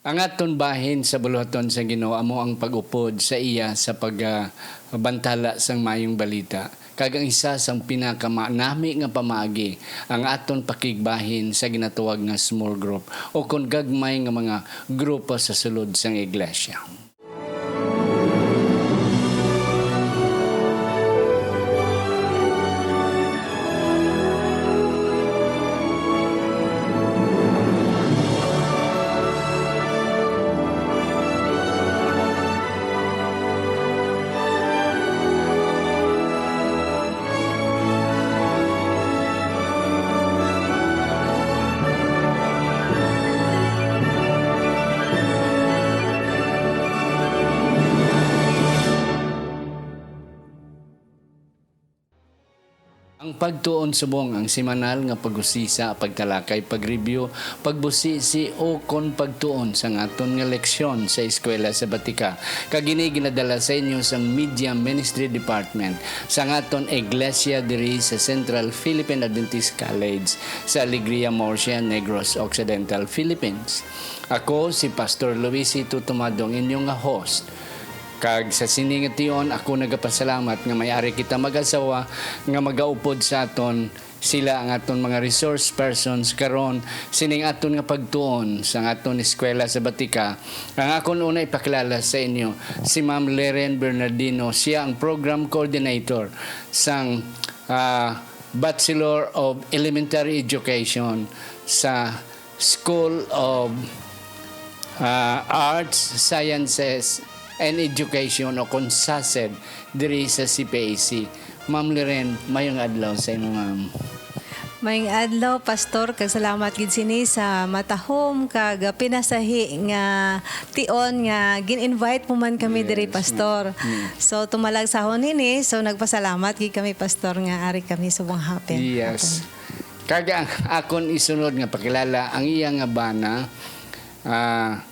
Ang aton bahin sa buluhaton sa Ginoo amo ang pag-upod sa iya sa pagbantala sang mayong balita. Kag ang isa sang pinakamanami nga pamaagi ang aton pakigbahin sa ginatuwag nga small group o kon gagmay nga mga grupo sa sulod sang iglesia. Ang pagtuon subong ang semanal nga pag-usisa, pagtalakay, pag-review, pagbusisi o kon pagtuon sa aton nga leksyon sa eskwela sa Batika. Kagini ginadala sa inyo sa Media Ministry Department sa aton iglesia diri sa Central Philippine Adventist College sa Alegria, Murcia, Negros Occidental, Philippines. Ako si Pastor Luisito Tumadong, inyong nga host. Kag sa siningation ako nagapasalamat nga may-ari kita mag-asawa nga magaupod sa aton sila ang aton mga resource persons karon sining aton nga pagtuon sa aton eskwela sa Batika. Ang akon una ipakilala sa inyo si Ma'am Leren Bernardino. Siya ang program coordinator sang Bachelor of Elementary Education sa School of Arts, Sciences and Education o kung SASED diri sa CPAC. Ma'am Leren, mayong adlaw sa inyo, ma'am. Mayong adlaw, Pastor, kag salamat gid sini sa matahom kag pinasahi nga tion nga gin-invite mo man kami diri, Pastor. So tumalag sa nini, so nagpasalamat gid kami, Pastor, nga ari kami subong hapon. Yes. Kag ang akon isunod nga pakilala ang iya nga bana.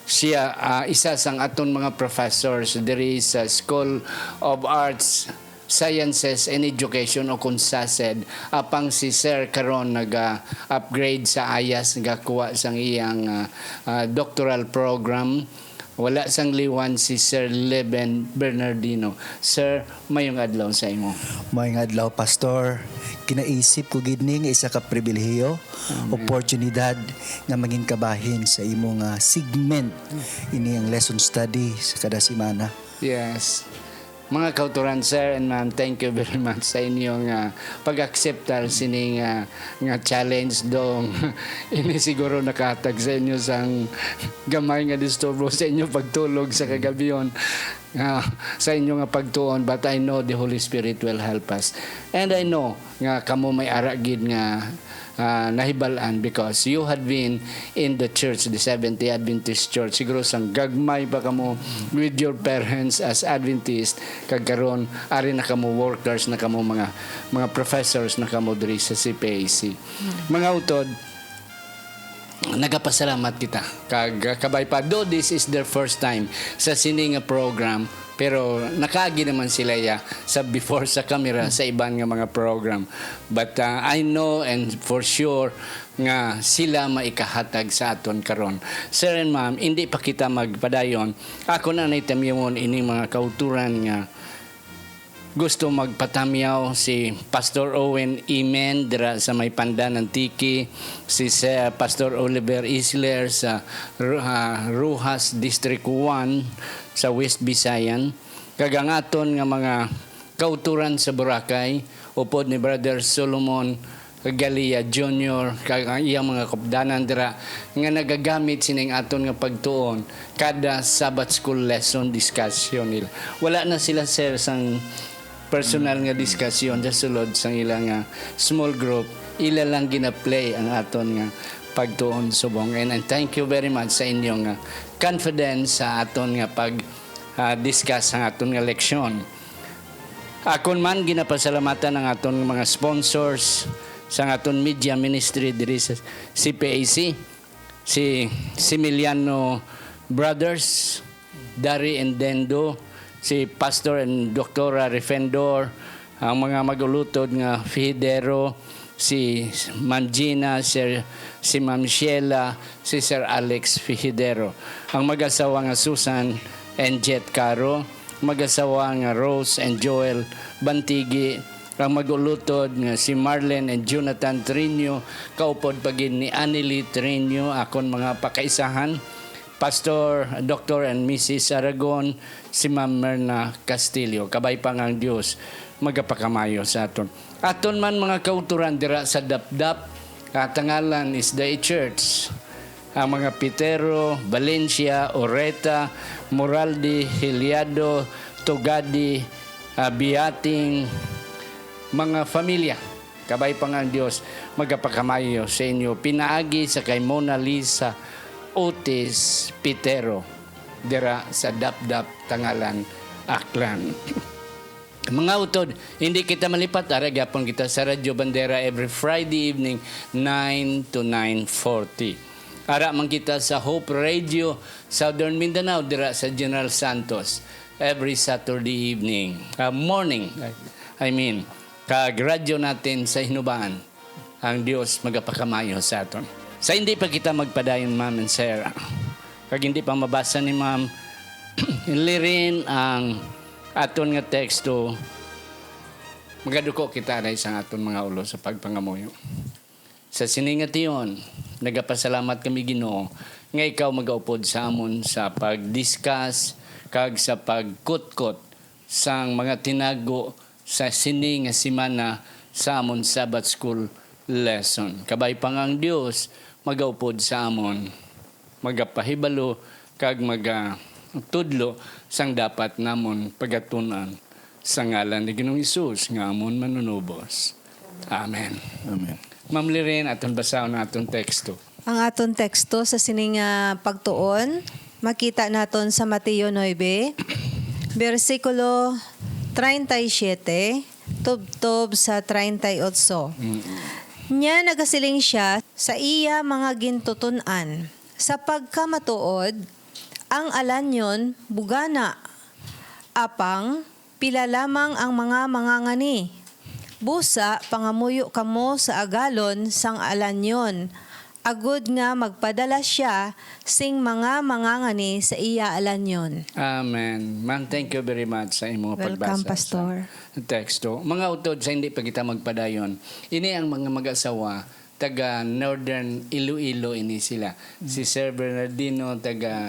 Siya isa sang aton mga professors diri sa School of Arts, Sciences and Education o kung SASED. Apang si Sir karon nag-upgrade sa IAS, nagakuha sang iyang doctoral program. Wala sang liwan si Sir Leben Bernardino. Sir, mayong adlaw sa imo. Mayong adlaw, Pastor. Kinaisip ko gid ning isa ka pribilehiyo, oportunidad nga maging kabahin sa imong segment ini ang lesson study sa kada semana. Yes. Mga kauturan, sir and ma'am, thank you very much sa inyong pag-acceptar sining nga challenge dong ini siguro nakatag sa inyo sang gamay nga disturbo sa inyo pagtulog sa kagabiyon sa inyo nga pagtuon, but I know the Holy Spirit will help us. And I know nga kamo may aragid nga nahibalaan because you had been in the church, the Seventh-day Adventist Church. Siguro sang gagmay pa kamo with your parents as Adventist, kag karon ari na kamo workers na kamo mga professors na kamo diri sa CPAC. Mga utod, nagapasalamat kita kag kabay pa, though this is their first time sa sining program, pero nakaagi naman sila sa before sa camera sa iban nga mga program, but I know and for sure nga sila maikahatag sa aton karon. Sir and ma'am, hindi pa kita magpadayon, ako na naitamyamon ini mga kauturan nga gusto magpatamyaw si Pastor Owen Imen dira sa may Pandan Antique, si Pastor Oliver Isler sa Ruhas District 1 sa West Visayan, kagangaton nga mga kauturan sa Boracay, upod ni Brother Solomon Galia Jr., kag iyang mga kapdanan dira nga nagagamit sining aton nga pagtuon kada Sabbath school lesson discussion nila. Wala na sila, sir, sang personal nga discussion sa sulod sang ilang small group. Ila lang gina-play ang aton nga pagtuon subong. And thank you very much sa inyong confidence sa aton nga pag-discuss ang aton nga leksyon. Akon man ginapasalamatan ang aton mga sponsors sa aton media ministry diri sa CPAC, si Similiano Brothers, Dari and Dendo, si Pastor and Dr. Refendor, ang mga magulutod nga Fidero, si Ma'am Gina, si Ma'am Sheila, si Sir Alex Fijidero. Ang mag-asawa nga Susan and Jet Caro, mag-asawa nga Rose and Joel Bantigi, ang magulutod nga si Marlene and Jonathan Trinio, kaupod pagin ni Anneli Trinio, akon mga pakaisahan, Pastor, Dr. and Mrs. Aragon, si Ma'am Merna Castillo. Kabay pa nga ang Diyos, magapakamayo sa aton. Aton man mga kauturan dira sa Dapdap, katangalan is the Church. Ang mga Pitero, Valencia, Oreta, Moraldi, Hiliado, Tugadi, Biating, mga familia. Kabay pa nga ang Diyos, magapakamayo sa inyo. Pinaagi sa kay Mona Lisa Otis Pitero dira sa Dapdap Tangalan, Aklan. Mga utod, hindi kita malipat. Aragapon kita sa Radyo Bandera every Friday evening 9 to 9:40. Ara man kita sa Hope Radio Southern Mindanao dira sa General Santos every Saturday evening. Morning. Kag radyo natin sa Hinubaan. Ang Diyos magapakamayo sa aton. Sa hindi pa kita magpadayon, Ma'am and Sarah, kag hindi pa mabasa ni Ma'am, ilirin ang aton nga teksto, magaduko kita na isang aton mga ulo sa pagpangamuyo. Sa siningation, nagapasalamat kami Ginoo, nga ikaw magaupod sa amon sa pag-discuss, kag sa pagkutkot sang mga tinago sa sining nga simana sa amon Sabbath School lesson. Kabay pa nga ang Diyos, magaupod sa amon, magapahibalo, kag magatudlo sang dapat namon pagatunan sa ngalan ni Ginoong Hesus nga amon manunubos. Amen. Amen. Ma'am Lirin, aton basaw na aton teksto. Ang aton teksto sa sining pagtuon, makita naton sa Mateo 9, versikulo 37, tubtob sa 38. Nya nagasiling siya sa iya mga gintutunan. Sa pagkamatuod, ang alanyon bugana. Apang, pila lamang ang mga mangangani. Busa, pangamuyo kamo sa agalon sang alanyon. Agud nga magpadala siya sing mga mangangani sa iya alanyon. Amen. Ma'am, thank you very much sa imong pagbasa. Welcome, Pastor. Sa teksto. Mga utod, sa hindi pa kita magpadayon, ini ang mga mag-asawa, taga Northern Iloilo ini sila. Si Sir Bernardino, taga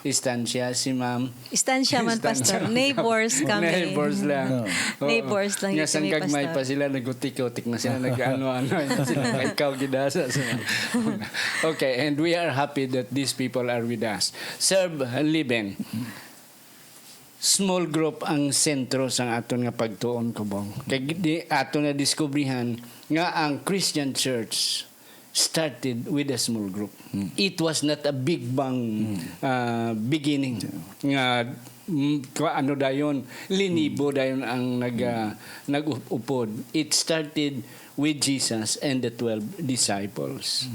Estancia, si Ma'am. Istansya man, Pastor. Neighbors kami. Neighbors lang. Oo. Neighbors lang Nga yun kami, sangkagmay Pastor. pa sila, nag-utik-utik na sila, nag-ano-ano. Sila, ikaw gidasa. Okay, and we are happy that these people are with us. Sir Liben, small group ang sentro sa aton nga pagtuon ko bang. Kay aton nga diskubrihan nga ang Christian Church started with a small group. It was not a big bang beginning. Nga ano dayon, linibo dayon ang nag-upod. It started with Jesus and the 12 disciples.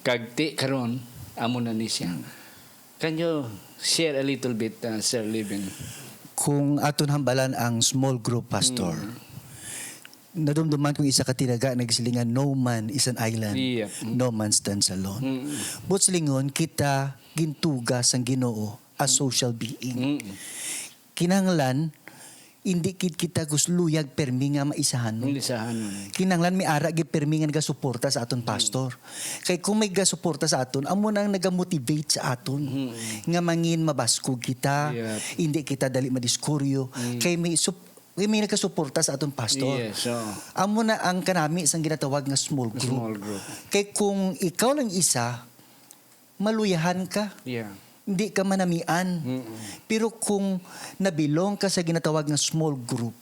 Kagti karon amo na ni siya. Can you share a little bit, Sir Liben? Kung aton hambalan ang small group, Pastor, nadumduman kong isa ka tinaga nagsilingan, no man is an island, Yeah. no man stands alone. But silingon, kita gintugas ang Ginoo as social being. Kinanglan, hindi kita gusluyag permi nga maisahan. Kinanglan may ara gid permi nga nagasuporta sa aton pastor. Kay kung may gasuporta sa aton, amo nang nagamotivate sa aton nga mangin mabaskog kita, hindi kita dali madiskuryo. Kay may nagasuporta sa aton pastor. Yes, so. Amo na ang kanami isang ginatawag nga small group. Kay kung ikaw lang isa, maluyahan ka. Yeah. Hindi ka manamian. Pero kung nabilong ka sa ginatawag ng small group,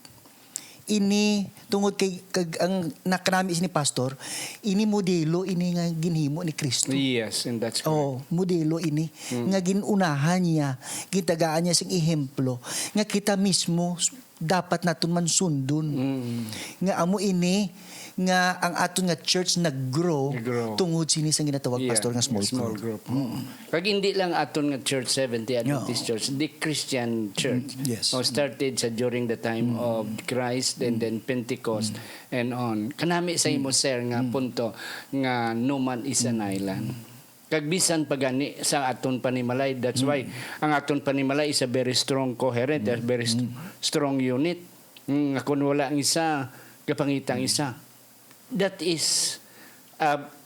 ini tungod kay ang nakanami ni pastor, ini modelo ini nga ginhimo ni Kristo. Yes, and that's correct. Oh, modelo ini nga ginunahan niya, gitagaan niya sing ehemplo nga kita mismo dapat naton man sundon. Nga amo ini nga ang aton nga church nag-grow Nag-grow. tungod sini sa ginatawag pastor nga small group. Kag hindi lang aton nga Church 70 Adventist Church, the Christian Church. Yes. Started sa during the time of Christ and then Pentecost and on. Kanami sa imo sir nga punto nga no man is an island. Kag bisan pagani sa aton panimalay, that's why ang aton panimalay is a very strong coherent, a very strong unit. Nga kun wala ang isa, kapangitang isa. That is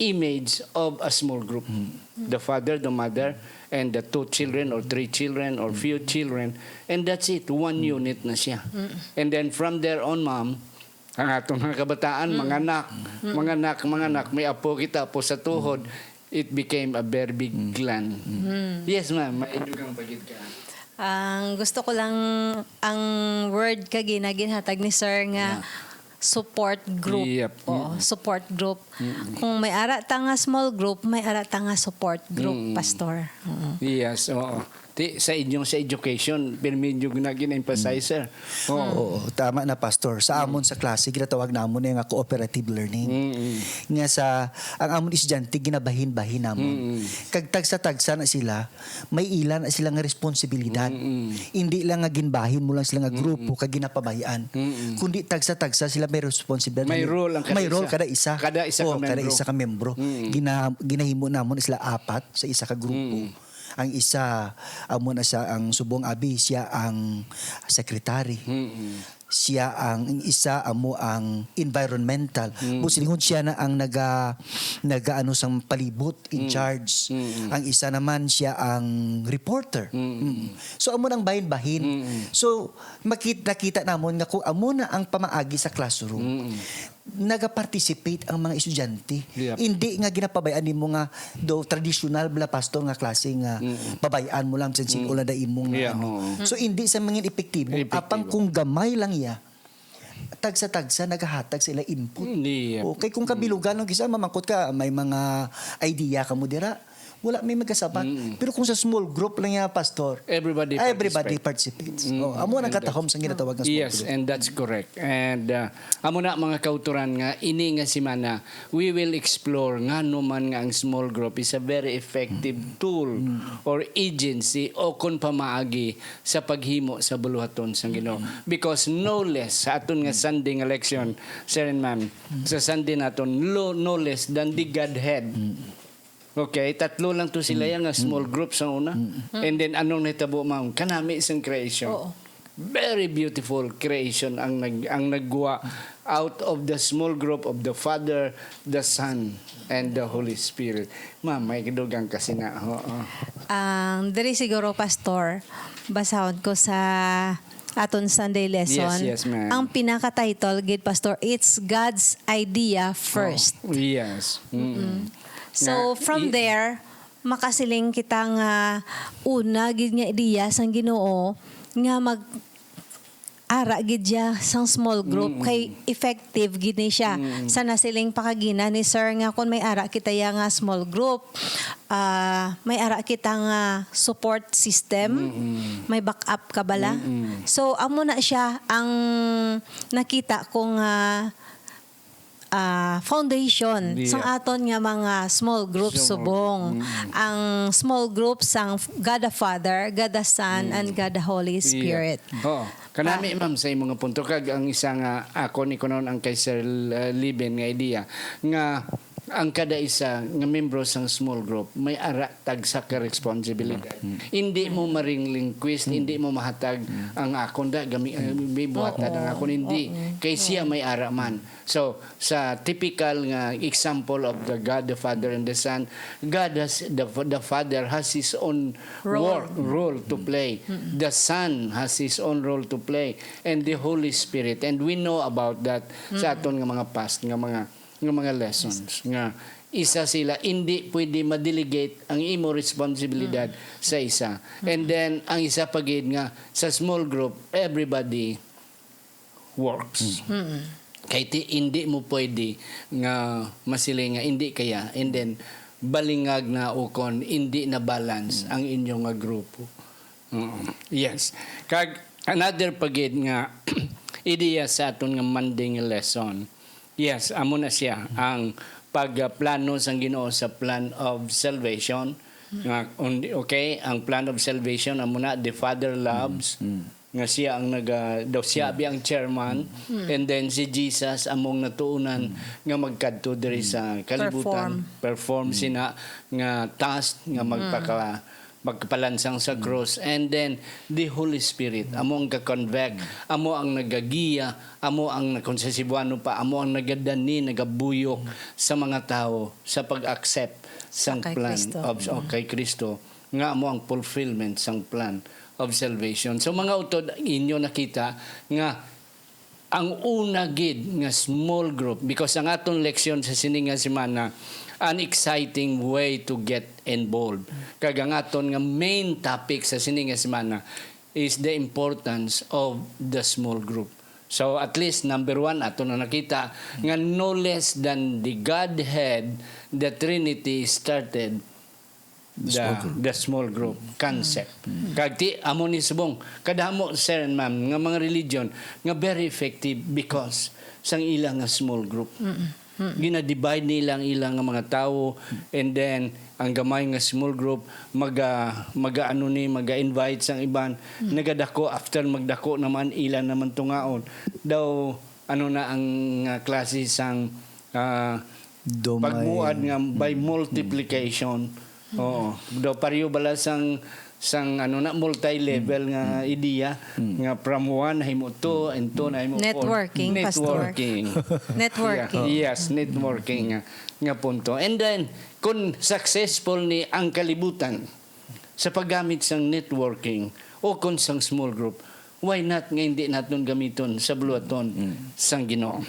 image of a small group. The father, the mother, and the 2 children or 3 children or few children. And that's it. One unit na siya. And then from there on, ma'am, ang atong mga kabataan, mga anak, may apo kita po sa tuhod, it became a very big clan. Yes, ma'am. Maidugang pagid ka. Ang gusto ko lang ang word ka ginaginhatag ni Sir nga support group. Yep. Support group. Kung may ara ta nga small group, may ara ta nga support group, pastor. Yes, oo. Sa inyong sa education, pinimidyo na gina-emphasize, sir. Oo, tama na pastor. Sa amon sa klase ginatawag namon nga cooperative learning. Nga sa ang amon estudyante ginabahin-bahin namon. Kag tagsa-tagsa na sila, may ilan na sila nga responsibilidad. Hindi lang nga ginbahin mo lang sila nga grupo kag ginapabayaan. Kundi tagsa-tagsa sila may responsibilidad. May role ang kada may role isa. kada isa. Kada isa ka kada membro. isa ka membro. Ginahimo namon sila 4 sa isa ka grupo. Ang isa amo na siya ang subong abi, siya ang secretary. Siya ang isa amo ang environmental. Busilihon siya na ang naga ano sang palibot in charge. Ang isa naman siya ang reporter. So amo nang bahin-bahin. So nakita namon nga kung amo na ang pamaagi sa classroom. Naga-participate ang mga estudyante. Yep. Hindi nga ginapabayaan nimo nga do traditional bala pastor nga klase nga pabayaan mo lang sa sigula da imong Yeah, ano. oo. So hindi sa mga epektibo. Apang kung gamay lang ya tagsa-tagsa nagahatag sila input. Hindi. Okay, kung kabilugan ng isa mamangkot ka, may mga idea ka mo dira. Wala may magasapat. Pero kung sa small group lang ya pastor, Everybody participates. Amo nang katahom sa ginatawag nga small Yes, group. and that's correct. And amo na mga kauturan nga ini nga simana we will explore nga numan nga ang small group is a very effective tool or agency o kon pamaagi sa paghimo sa buluhaton sang Ginoo. Because no less sa aton nga Sunday nga lection, sir and ma'am, sa Sunday naton no less than the Godhead. Okay, 3 lang to sila yang small group sa una. And then anong nitabo ma'am? Kanami isang creation. Oo. Very beautiful creation ang nagguwa out of the small group of the Father, the Son, and the Holy Spirit. Ma'am, may kidugang kasi na. Ang diri siguro pastor, basahon ko sa aton Sunday lesson. Yes, ma'am. Ang pinaka-title gid pastor, it's God's idea first. Yes. So from there, makasiling kita nga una gid nga ideya sang Ginoo nga mag ara gid siya sang small group kay effective gid ni siya sa nasiling pakagina ni sir nga kun may ara kita ya nga small group, may ara kita nga support system, may backup ka bala. So amo na siya ang nakita ko nga foundation sang aton nga mga small groups subong. Ang small groups sang God the Father, God the Son, and God the Holy Spirit. Kanami ma'am sa imong punto kag ang isa nga ako ni kunon ang kay Sir Liben nga idea nga ang kada isa nga membro sang small group may ara tag sa ka responsibilidad. Hindi mo maring-linquist, hindi mo mahatag ang akon da may buhatan ang akon hindi kay siya may ara man. So sa typical nga example of the God the Father and the Son, God has the Father has his own role to play. The Son has his own role to play and the Holy Spirit, and we know about that sa aton nga mga past nga mga lessons nga isa sila hindi pwede ma-delegate ang imo responsibilidad sa isa. And then ang isa pagid nga sa small group everybody works. Kay hindi mo pwede nga masiling nga hindi kaya and then balingag na ukon hindi na balance ang inyong nga grupo. Yes. Kag another pagid nga ideya sa aton nga Monday nga lesson Yes, amo na siya ang pagplano sang Ginoo sa plan of salvation. Okay, ang plan of salvation amo na the Father loves nga siya ang daw siya ang chairman, and then si Jesus among natuunan nga magkadto diri sa kalibutan, perform sina nga task nga magpalansang sa cross, and then the Holy Spirit amo ang ka-convict, amo ang nagagiya, amo ang kung sa Cebuano pa, amo ang nagadani, nagabuyok sa mga tao sa pag-accept sang Kay plan Kristo. of kay Kristo, nga amo ang fulfillment sang plan of salvation. So mga utod inyo nakita nga ang una gid nga small group, because ang atong leksyon sa sininga semana, an exciting way to get involved. Kag ang aton nga main topic sa sininga semana is the importance of the small group. So at least number 1 ato na nakita nga no less than the Godhead, the Trinity started the small group concept. Kag ti amo ni subong kadamo sir and ma'am nga mga religion nga very effective because sang ilang nga small group. Gina-divide nila ang ilang nga mga tao, and then ang gamay nga small group maga-invite sang iban, nagadako, after magdako naman ilan naman tungaon daw na ang klase sang pagmuad nga by multiplication. Oo, daw pareho bala sang multi-level nga ideya nga from 1 himo 2 and 2 na himo 4. Networking, Pastor. Networking. Yeah, yes, networking nga punto. And then kung successful ni ang kalibutan sa paggamit sang networking o kung sang small group, why not nga hindi naton gamiton sa buluhaton sang Ginoo?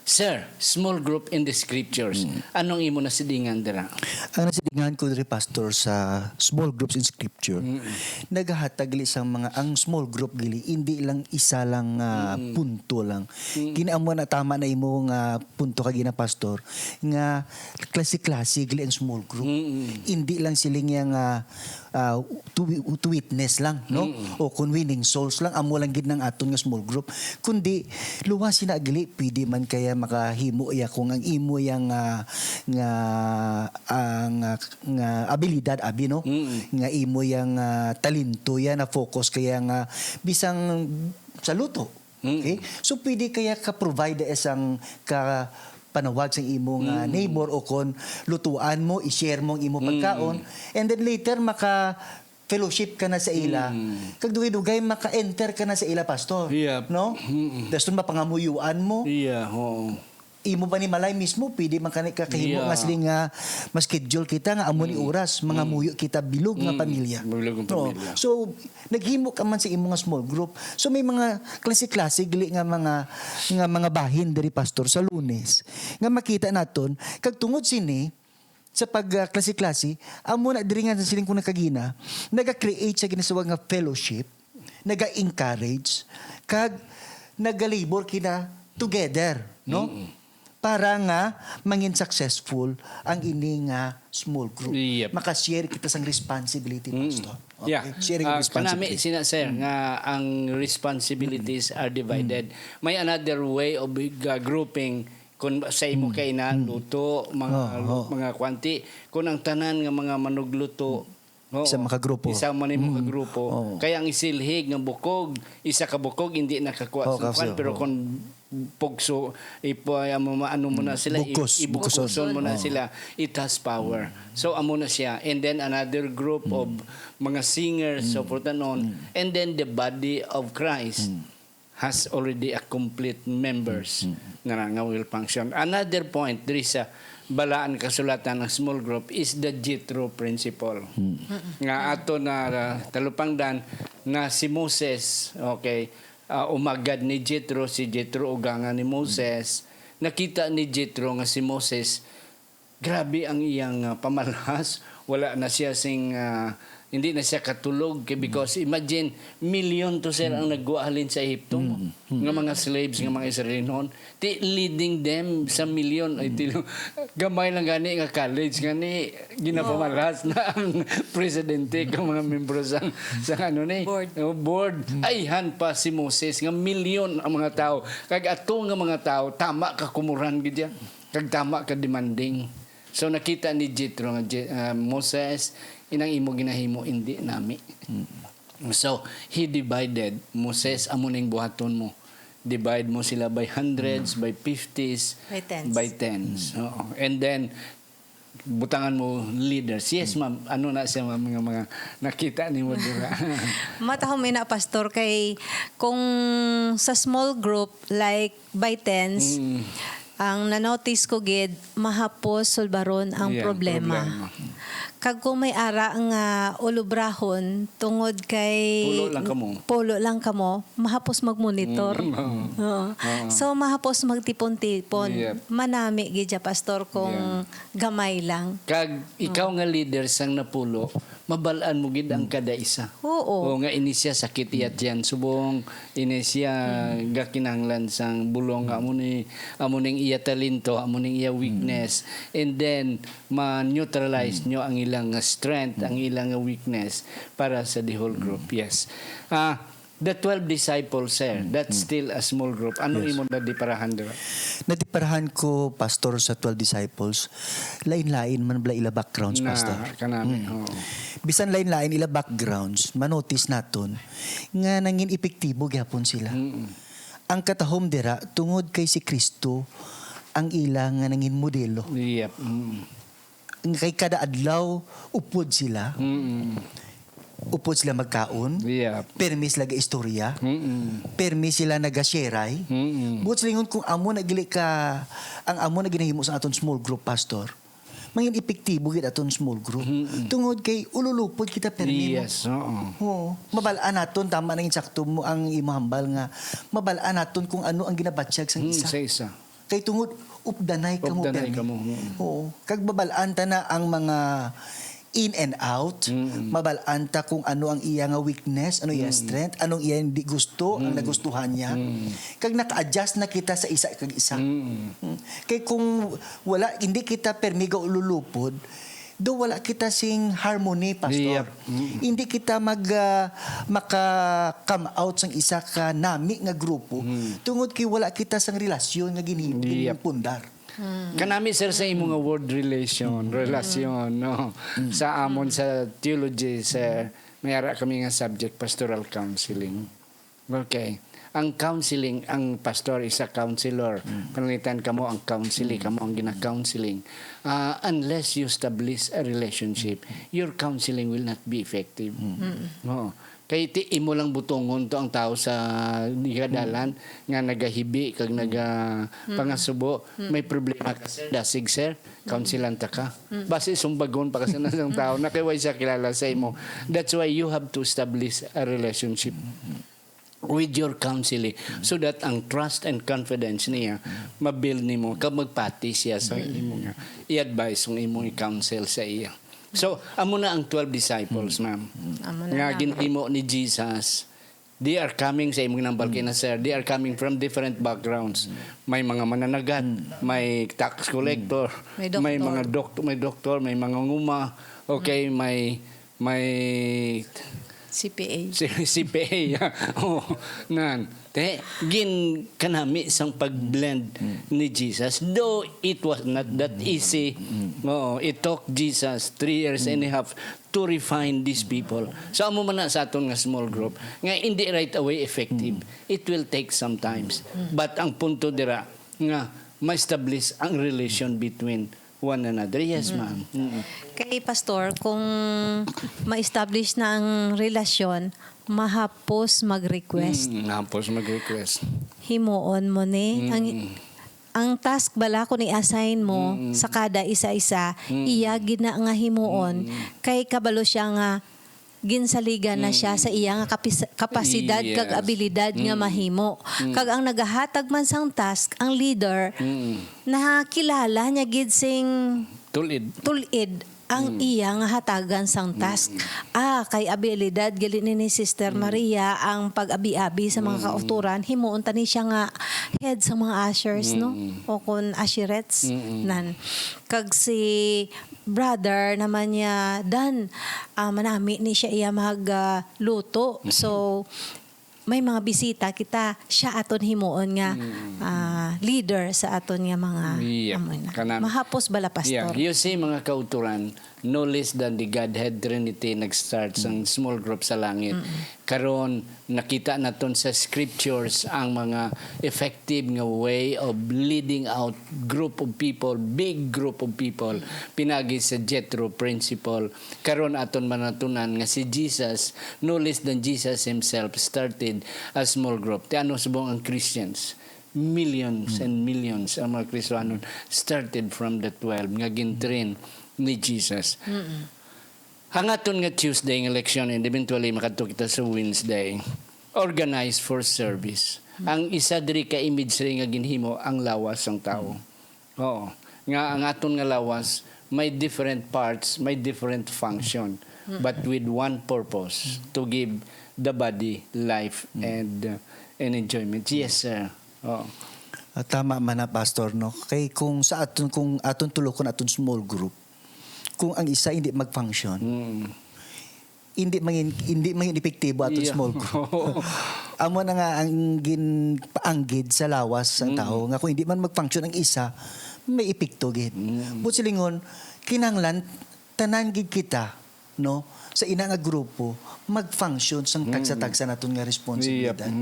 Sir, small group in the scriptures. Anong imo na sidingan dira? Ang nasidingan ko diri pastor sa small groups in scripture, nagahatag li sang mga ang small group gili hindi lang isa lang punto lang. Kinaamo na tama na imo nga punto kagina pastor nga klase-klase gili ang small group. Hindi lang siling yang to witness lang, no? O kung winning souls lang amo lang gid ng aton nga small group, kundi luwas na gili pwede man kaya makahimo ya kung ang imo yang nga abilidad abi, no? Nga imo yang talento ya na focus kaya nga bisang sa luto. Okay? So pwede kaya ka provide isang ka panawag sa imong neighbor o kon lutuan mo, i-share mo ang imong pagkaon, and then later maka fellowship ka na sa ila. Kag dugay-dugay maka-enter ka na sa ila pastor. Yep. No? Daston mapangamuyuan mo. Yeah, oo. Imo pa ni malay mismo pwede man kanay kakahimo nga siling nga ma-schedule kita nga amo ni oras mga muyo kita bilog nga pamilya. Bilog nga pamilya. So naghimo ka man sa imo nga small group. So may mga klase-klase gili nga mga bahin diri pastor sa Lunes nga makita naton kag tungod sini sa pag-klase-klase amo na diri nga sa siling kuna kagina naga-create sa ginasawag nga fellowship, naga-encourage kag naga-labor kina together, no? Para nga mangin successful ang ini nga small group. Yep. Makashare kita sang responsibility, pastor. Okay? Yeah. Sharing Kanami responsibility. sir nga ang responsibilities are divided. May another way of grouping kung sa imo kay luto mga kwanti, kung ang tanan nga mga manugluto Isa makagrupo. Isa man imo kagrupo. Kaya ang isilhig nga bukog, isa ka bukog hindi nakakuha sa kwan, pero kung pugso ano mo na sila ibukuson mo na sila, it has power. So amo na siya, and then another group of mga singers, so forth and on, and then the body of Christ has already a complete members nga will function. Another point there is a balaan kasulatan ng small group is the Jethro principle. Nga ato na talupangdan na si Moses, okay, umagad ni Jethro, si Jethro ugangan ni Moses. Nakita ni Jethro nga si Moses, grabe ang iyang pamalhas wala na siya sing hindi na siya katulog because imagine million to sir ang naggualin sa Ehipto nga mga slaves nga mga Israelinon ti leading them sa million ay gamay lang gani nga college gani ginapamalas na ang presidente ng mga membro sa ano ni board ay han pa si Moses nga million ang mga tao kag ato nga mga tao tama ka kumuran gid kag tama ka demanding. So nakita ni Jethro nga Moses inang imo ginahimo hindi nami. So he divided Moses amuning buhaton mo. Divide mo sila by hundreds, by fifties, by tens. Oo. And then butangan mo leaders. Yes, ma'am. Ano na siya mga nakita ni mo dira. Matahom ina pastor kay kung sa small group like by tens ang nanotice ko gid mahapos sulbaron ang problema. Kag kung may ara nga ulubrahon tungod kay pulo lang kamo mahapos magmonitor. So mahapos magtipon-tipon. Manami gid ja pastor kung gamay lang. Kag ikaw nga leader sang napulo, mabalaan mo gid ang kada isa. Oo. O nga ini siya sakit iyat yan subong ini siya gakinahanglan sang bulong amuning iya talento, amuning iya weakness, and then ma-neutralize nyo ang ilang strength, ang ilang weakness para sa the whole group. Yes. The 12 disciples, sir, that's still a small group. Ano imo na diparahan dira? Nadiparahan ko, pastor, sa 12 disciples, lain-lain man bala ila backgrounds, pastor. Kanami. Bisan lain-lain ila backgrounds, manotice naton nga nangin epektibo gyapon sila. Ang katahom dira tungod kay si Kristo ang ilang nga nangin modelo. Yep. Kay kada adlaw upod sila. Upod sila magkaon. Yep. Permis laga istorya. Permis sila nagasheray. Buot silingon kung amo nagili ka ang amo na ginahimo sa aton small group, pastor. Mangin epektibo gid aton small group. Tungod kay ululupod kita permi mo. Yes, oo. Mabalaan naton tama nang insakto mo ang imahambal nga mabalaan naton kung ano ang ginabatsyag sang isa. Sa isa. Kay tungod updanay kamo permi. Oo. Kag babalaan ta na ang mga in and out, mabalaan ta kung ano ang iya nga weakness, ano iya strength, anong iya hindi gusto, ang nagustuhan niya. Kag naka-adjust na kita sa isa kag isa. Kay kung wala hindi kita permiga ululupod, do wala kita sing harmony, pastor. Yep. Hindi kita maka-come out sang isa ka nami nga grupo tungod kay wala kita sang relasyon nga ginhibing pundar. Kanami sir sa imong nga word relasyon no. Sa amon sa theology sir, mayara kami nga subject pastoral counseling. Okay. Ang counseling, ang pastor is a counselor. Panalitan kamo ang counseling, kamo ang gina-counseling. Unless you establish a relationship, your counseling will not be effective. No. Kay ti imo lang butongon to ang tao sa digadalan nga nagahibi kag pangasubo may problema ka sir dasig sir counselan ta ka base sumbagon pa kasi ng tao na kay way siya kilala sa imo. That's why you have to establish a relationship with your counseling so that ang trust and confidence niya mabuild nimo kag magpati siya sa imo nga i-advise ng imo i-counsel sa iya. So, amo na ang 12 disciples, ma'am. Nga ginhimo ni Jesus. They are coming sa imong nambal kina sir. They are coming from different backgrounds. May mga mananagat, may tax collector, may mga doktor, may mga nguma. Okay, may CPA. CPA. Oh, nan. Gin kanami sang pagblend ni Jesus. Though it was not that easy. It took Jesus 3 years and a half to refine these people. So amo man na sa aton nga small group nga hindi right away effective. It will take some times. But ang punto dira nga ma-establish ang relation between one another. Yes, ma'am. Kay pastor, kung ma-establish na ang relasyon, mahapos mag-request. Mahapos mag-request. Himuon mo ni. Ang task bala kung i-assign mo sa kada isa-isa, iya gina nga himuon. Kay kabalo siya nga ginsaliga na siya sa iya nga kapasidad kag abilidad nga mahimo. Kag ang nagahatag man sang task, ang leader, nakilala niya gid sing tulid ang iya nga hatagan sang task. Kay abilidad gali ni Sister Maria ang pag-abi-abi sa mga kauturan, himuon tani siya nga head sa mga ushers, no? O kun usherettes nan. Kag si brother naman niya dan manami ni siya iya magluto. So may mga bisita kita, siya aton himuon nga leader sa aton nga mga amoy na. Mahapos bala, Pastor. You see, mga kauturan, no less than the Godhead Trinity nag-start sang small group sa langit. Karon nakita naton sa scriptures ang mga effective nga way of leading out group of people, big group of people, pinagi sa Jethro principle. Karon aton manatunan nga si Jesus, no less than Jesus himself, started a small group. Ti ano subong ang Christians? Millions and millions ang mga Kristiyano started from the 12 nga gintrain ni Jesus. Hangaton nga Tuesday ng election and eventually makadto kita sa Wednesday, organized for service. Ang isa diri ka image rin nga ginhimo ang lawas ng tao. Oo. Nga ang aton nga lawas may different parts, may different function, but with one purpose, to give the body life and enjoyment. Yes, sir. Oh. Tama man na, Pastor, no? Kay kung aton tulokon aton small group, kung ang isa hindi mag-function, hindi mangin epektibo aton small group. Amo na nga ang ginpaanggid sa lawas ng tao nga kung hindi man mag-function ang isa, may epekto gid. But silingon, kinanglan tanan gid kita, no? Sa ina nga grupo mag-function sang tagsa-tagsa naton nga responsibilidad.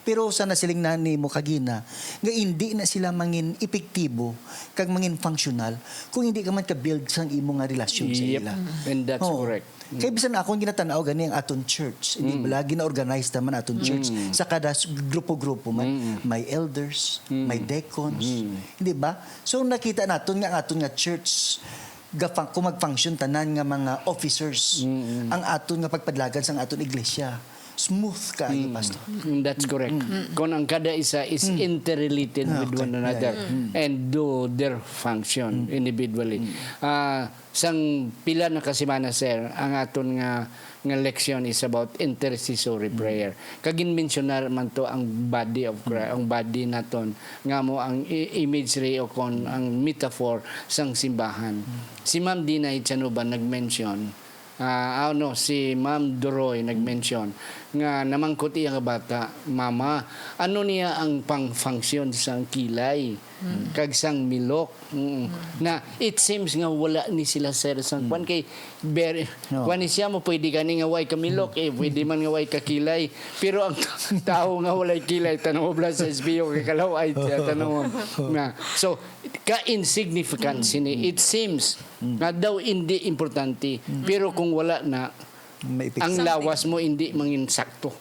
Pero sana siling nani mo kagina nga hindi na sila mangin epektibo kag mangin functional kung hindi ka man ka-build sang imo nga relasyon sa ila. And that's correct. Kaya bisan ako ginatanaw gani ang aton church. Hindi bala gina-organize naman aton church sa kada grupo-grupo man. May elders, may deacons, hindi ba? So nakita naton nga aton nga church kung mag-function tanan nga mga officers ang aton nga pagpadlagan sang aton iglesia. Smooth kaayo, Pastor. That's correct. Kung ang kada isa is interrelated with one another and do their function individually. Sang pila na kasimana, sir, ang aton nga leksyon is about intercessory prayer. Kagin mensionar man to ang body of Christ, ang body naton nga mo ang imagery o kon ang metaphor sang simbahan. Si Ma'am Dina Itchanuba nag-mention, si Ma'am Doroy nag-mention nga namangkot iya nga bata, mama, ano niya ang pang-function sang kilay, kag sang milok. Na it seems nga wala ni sila sir sang kwan kay kwan siya mo pwede gani nga way ka milok pwede man nga way ka kilay, pero ang tao nga walay kilay tanong obla sa SBO kay kalaway tanong na so ka insignificant sini it seems nga daw hindi importante, pero kung wala na ang lawas mo hindi mangin sakto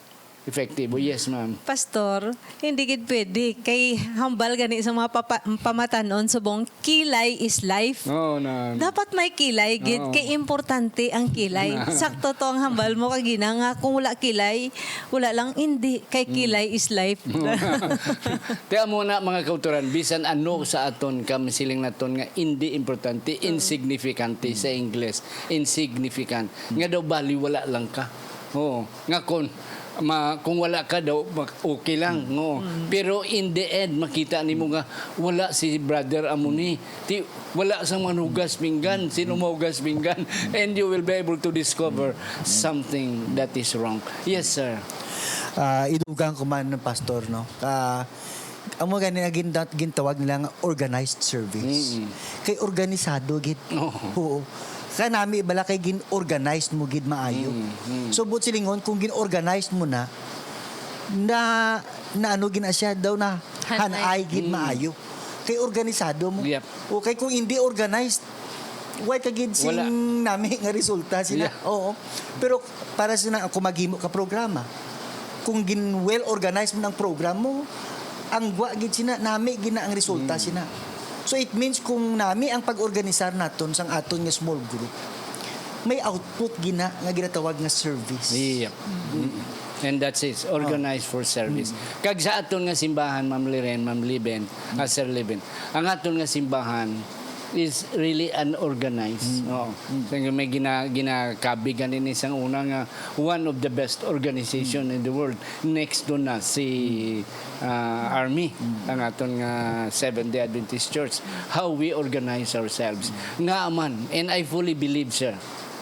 effective. Yes, ma'am. Pastor, hindi gid pwede kay hambal gani sa mga pamatanon subong kilay is life. Na. Dapat may kilay gid kay importante ang kilay. Sakto to ang hambal mo kagina nga kung wala kilay, wala lang hindi kay kilay is life. Kaya muna mga kauturan, bisan ano sa aton kami siling naton nga hindi importante, insignificante sa English, insignificant. Nga daw bali wala lang ka. Oo. Nga kung wala ka daw okay lang, no. Pero in the end makita nimo nga wala si brother amuni, wala sang manugas pinggan, sino mahugas pinggan, and you will be able to discover something that is wrong. Yes, sir. Idugang ko man ng pastor, no. Amo gani gintawag nila nga organized service. Kay organisado gid. Oo. Kaya nami bala kay gin-organized mo gid maayo. So but silingon kung gin-organized mo na ano gina siya daw na hanay gid maayo. Kay organisado mo. Yep. Okay kung hindi organized, why ka gid sing nami nga resulta sila. Yeah. Oo. Pero para sa kung maghimo ka programa, kung gin well organized mo ng program mo, ang wa gid sina nami gina ang resulta sina. So it means kung nami ang pag-organisar naton sang aton nga small group, may output gina nga ginatawag nga service. Yep. And that's it, organized for service. Kag sa aton nga simbahan, Ma'am Liren, Ma'am Liben, Sir Liben, ang aton nga simbahan, is really unorganized. Oo. So, may ginakabigan din isang una nga one of the best organization in the world. Next to na si Army, ang aton nga Seventh-day Adventist Church. How we organize ourselves. Nga man, and I fully believe, sir,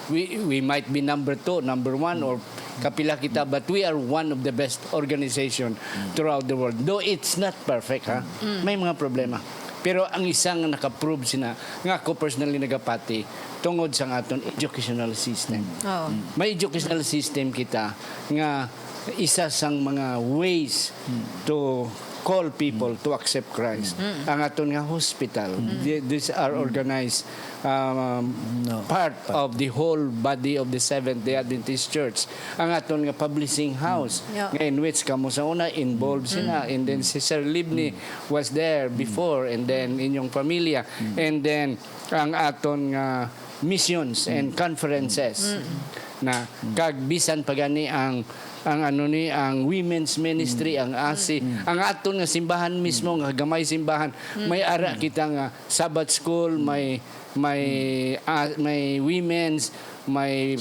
we might be number 2, number 1, or kapila kita, but we are one of the best organization throughout the world. Though it's not perfect, ha? May mga problema. Pero ang isang nakaprove sina, nga ako personally nagapati, tungod sa aton educational system. Oo. May educational system kita nga isa sang mga ways to call people to accept Christ. Ang aton nga hospital, these are organized part of the whole body of the Seventh-day Adventist Church. Ang aton nga publishing house, in which kamo sa una involved sila, and then si Sir Libni was there before, and then inyong pamilya, and then ang aton nga missions and conferences na kagbisan pagani ang women's ministry, ang ASI, ang aton nga simbahan mismo, nga gamay simbahan, may ara kita nga Sabbath school, may women's, may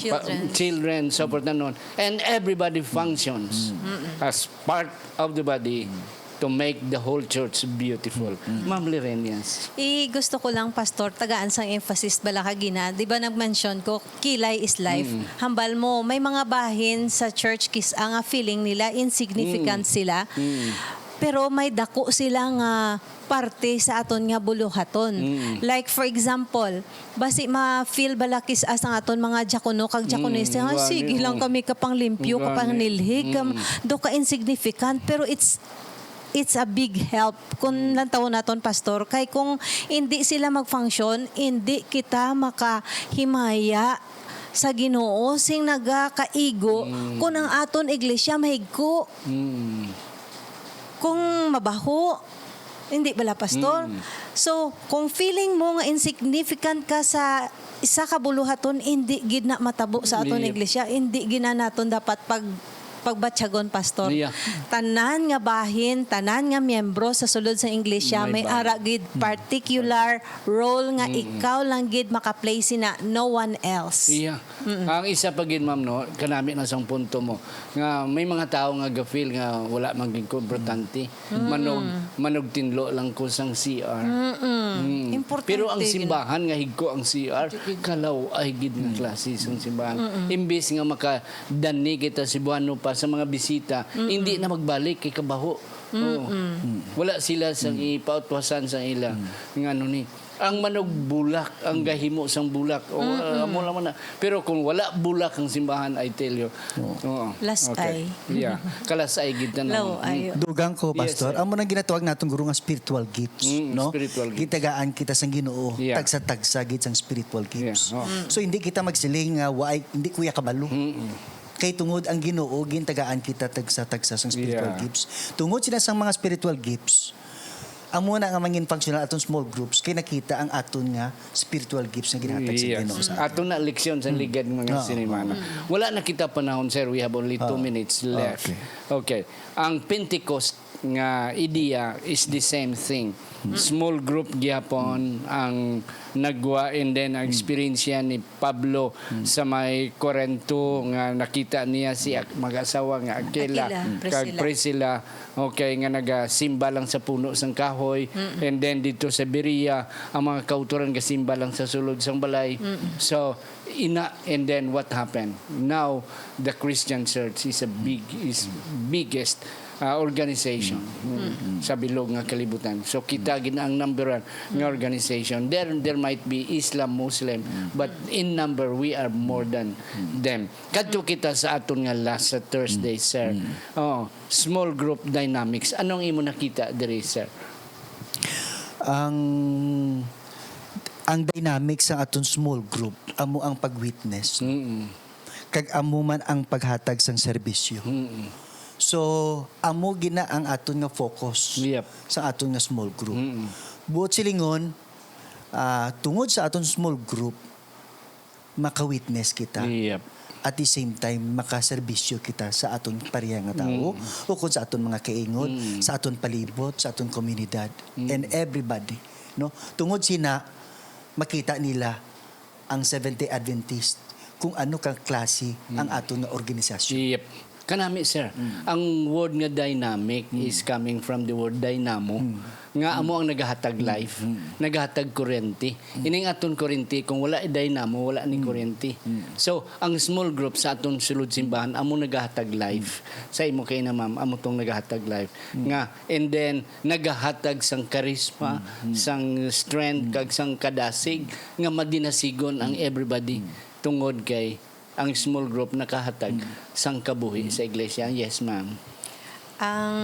children, support na nun. And everybody functions as part of the body to make the whole church beautiful. Ma'am Lirenias. Gusto ko lang, Pastor, tagaan sang emphasis bala kagina. Di ba nag-mention ko, kilay is life. Hambal mo, may mga bahin sa church kis ang feeling nila, insignificant sila. Pero may dako silang parte sa aton nga buluhaton. Like for example, basi ma-feel balakis as ang aton mga diakono kag diakonisa, sige lang kami kapang limpyo, kapang nilhig, do ka insignificant, pero it's a big help kung lantaw naton, Pastor, kay kung hindi sila mag-function, hindi kita makahimaya sa Ginoo sing nagakaigo kung ang aton iglesia mahigko. Kung mabaho, hindi bala, Pastor? So, kung feeling mo nga insignificant ka sa isa ka buluhaton, hindi gid na matabo sa aton iglesia, hindi gina naton dapat pagbatyagon, Pastor. Yeah. Tanan nga bahin, tanan nga miyembro sa sulod sa iglesia, may ara gid particular role nga ikaw lang gid maka-play sina, no one else. Yeah. Ang isa pa gid, ma'am, no, kanami na sang punto mo nga may mga tao nga gafeel nga wala maging importante. Manog tinlo lang ko sang CR. Importante. Pero ang simbahan nga higko ang CR, kalaw ay gid nga klase sang simbahan. Imbes nga makadani kita Cebuano pa sa mga bisita, hindi na magbalik kay kabaho. Wala sila sang ipautwasan sa ila. Nga ano ni, ang manog bulak, ang gahimo sang bulak. Amo lang na. Pero kung wala bulak ang simbahan, I tell you. Lasay. Yeah. Kalasay gid na. Law ay. Dugang ko, Pastor. Yes, amo nang ginatawag natong guro nga spiritual gifts, no? Spiritual gifts. Gitagaan kita sang Ginoo, Yeah. tagsa-tagsa gid sang spiritual gifts. Yeah. So hindi kita magsiling nga hindi kuya kabalo. Kay tungod ang Ginoo gintagaan kita tagsa-tagsa sang spiritual Yeah. gifts. Tungod sila sang mga spiritual gifts, amo na nga mangin functional aton small groups kay nakita ang aton nga spiritual gifts nga ginhatag sa Ginoo sa Ato na leksyon sa ligad mga sinimana. Wala na kita panahon, sir. We have only 2 minutes left. Okay. Ang Pentecost nga idea is the same thing. Small group gyapon ang nagwa, and then ang experience yan ni Pablo sa may Corinto nga nakita niya si mag-asawa nga Aquila kag Priscilla, okay, nga nagasimba lang sa puno sang kahoy, and then dito sa Berea ang mga kauturan gasimba lang sa sulod sang balay. So and then what happened? Now the Christian church is biggest organization sa bilog nga kalibutan. So kita gid ang number 1 nga organization. There might be Islam, Muslim, but in number we are more than them. Kadto kita sa aton nga last sa Thursday, sir. Small group dynamics. Anong imo nakita diri, sir? Ang dynamics sa aton small group amo ang pag-witness. Kag amo man ang paghatag sang serbisyo. So, amo gina ang aton nga focus sa aton nga small group. Buot silingon, tungod sa aton small group, maka-witness kita. At the same time, makaserbisyo kita sa aton pareha nga tao, o kung sa aton mga kaingon, sa aton palibot, sa aton komunidad, and everybody. No? Tungod sina, makita nila ang Seventh-day Adventist kung ano kang klase ang aton nga organisasyon. Yep. Kanami, sir. Ang word nga dynamic is coming from the word dynamo. Nga amo ang nagahatag life, nagahatag kurente. Ining aton kurente, kung wala dynamo, wala ni kurente. So, ang small group sa aton sulod simbahan, amo nagahatag life. Sa imo kay na ma'am, amo tong nagahatag life. Nga, and then, nagahatag sang karisma, sang strength, kag sang kadasig, nga madinasigon ang everybody tungod kay ang small group nakahatag sang kabuhi sa iglesia. Yes, ma'am. Ang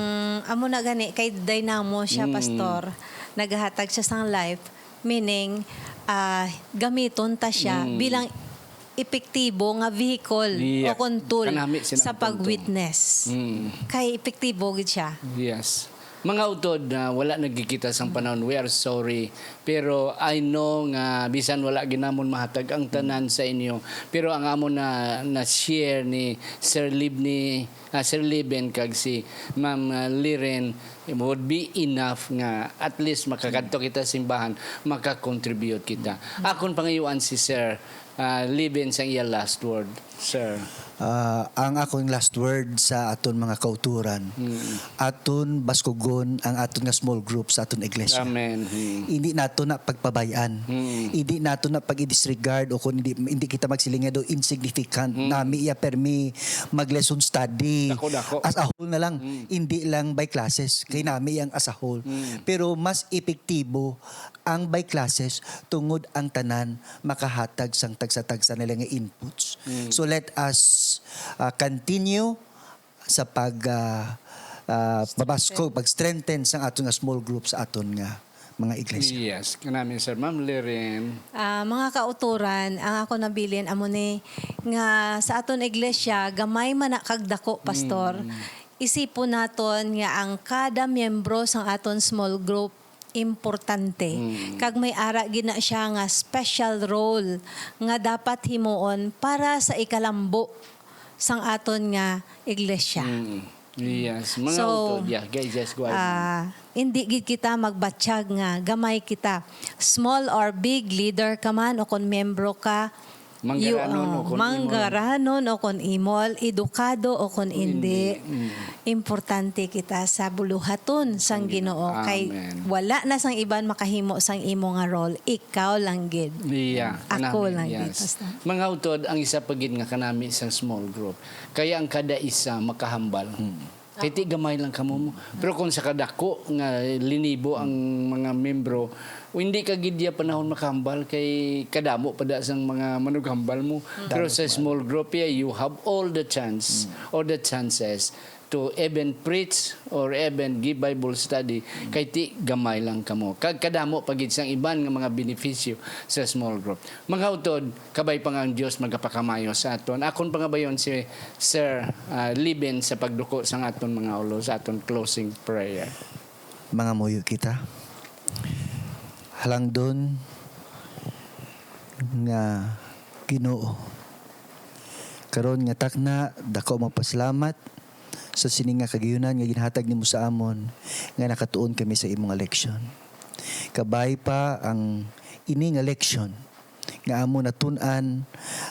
amo na gani kay dynamo siya pastor, naghahatag siya sang life, meaning gamiton ta siya bilang epektibo nga vehicle Yeah. o kontul Kanami sa sinang pag-witness. Kay epektibo gid siya. Yes. Mga utod na wala nagkikita sang panahon, we are sorry. Pero I know nga bisan wala ginamon mahatag ang tanan sa inyo. Pero ang amo na share ni Sir Liben kag si Ma'am Liren would be enough nga at least makakadto kita simbahan, makakontribute kita. Akon pangayuan si Sir Liben sa iya last word, sir. Ang akong last word sa aton mga kauturan, aton baskugon ang aton nga small group sa aton iglesia. Amen. Hindi nato na pagpabayaan. Hindi nato na pag-disregard o kung hindi kita magsilinga do insignificant. Nami iya permi mag-lesson study. Dako. As a whole na lang. Hindi lang by classes. Kay nami yang as a whole. Pero mas epektibo ang by classes tungod ang tanan makahatag sang tagsa-tagsa nila nga inputs. So let us continue sa pag-strengthen sa aton nga small group sa aton nga mga iglesia. Yes, kanami sir. Ma'am Liren. Mga kauturan, ang ako nabilin amo ni nga sa aton iglesia gamay man na kag dako pastor. Isipon naton nga ang kada miyembro sang aton small group importante. Kag may ara gina siya nga special role nga dapat himuon para sa ikalambo sang aton nga iglesia. Yes, mga So, utod. Yeah, guys, just go ahead. Hindi gid kita magbatsyag nga gamay kita. Small or big leader ka man o kon membro ka, manggaranon o kon imol, edukado o kon hindi. Importante kita sa buluhaton sang Ginoo kay Amen. wala na sang iban makahimo sang imo nga role, ikaw lang gid. Yeah, Ako kanami, lang gid, yes. basta. Mga utod, ang isa pagid nga kanami sa small group. Kaya ang kada isa makahambal. Kaya ti gamay lang kamo mo. Pero kung sa kadako nga linibo ang mga membro, o hindi ka gidya panahon makahambal kay kadamo pada sang mga manughambal mo. Pero sa small group you have all the chance or the chances to even preach or even give Bible study kay ti gamay lang kamo. Kadamo pagid sang iban nga mga benepisyo sa small group. Mga utod, kabay pa nga ang Dios magapakamayo sa aton. Akon pangabayon si Sir Liben sa pagduko sang aton mga ulo sa aton closing prayer. Mga muyo kita. Halang doon nga Ginoo. Karon nga takna dako magpasalamat sa sining nga kagayunan nga ginhatag nimo sa amon nga nakatuon kami sa imong eleksyon. Kabay pa ang ini nga eleksyon nga amon natun-an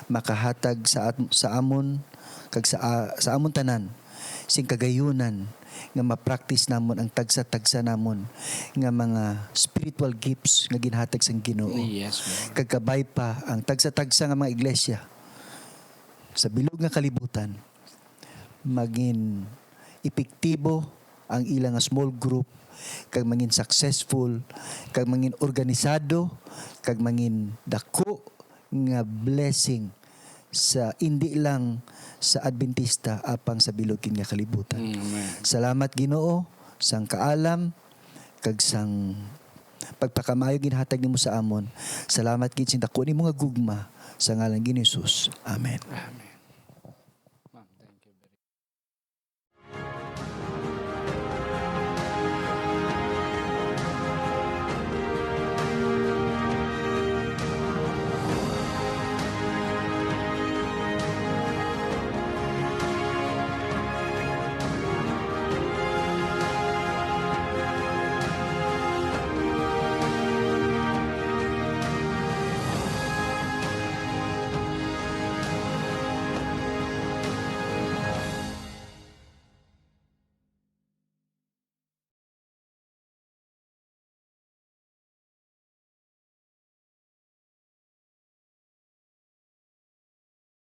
makahatag sa amon kag sa amon tanan sing kagayunan nga ma-practice namon ang tagsa-tagsa namon nga mga spiritual gifts nga ginhatag sang Ginoo. Yes, Lord. Kagkabay pa ang tagsa-tagsa nga mga iglesia sa bilog nga kalibutan maging epektibo ang ilang nga small group kag maging successful kag maging organisado kag maging dako nga blessing sa hindi lang sa Adventista apang sa bilog nga kalibutan. Amen. Salamat Ginoo sang kaalam kag sang pagpakamayo ginhatag nimo sa amon. Salamat gid sing dako nimo nga gugma sa ngalan ni Jesus. Amen. Amen.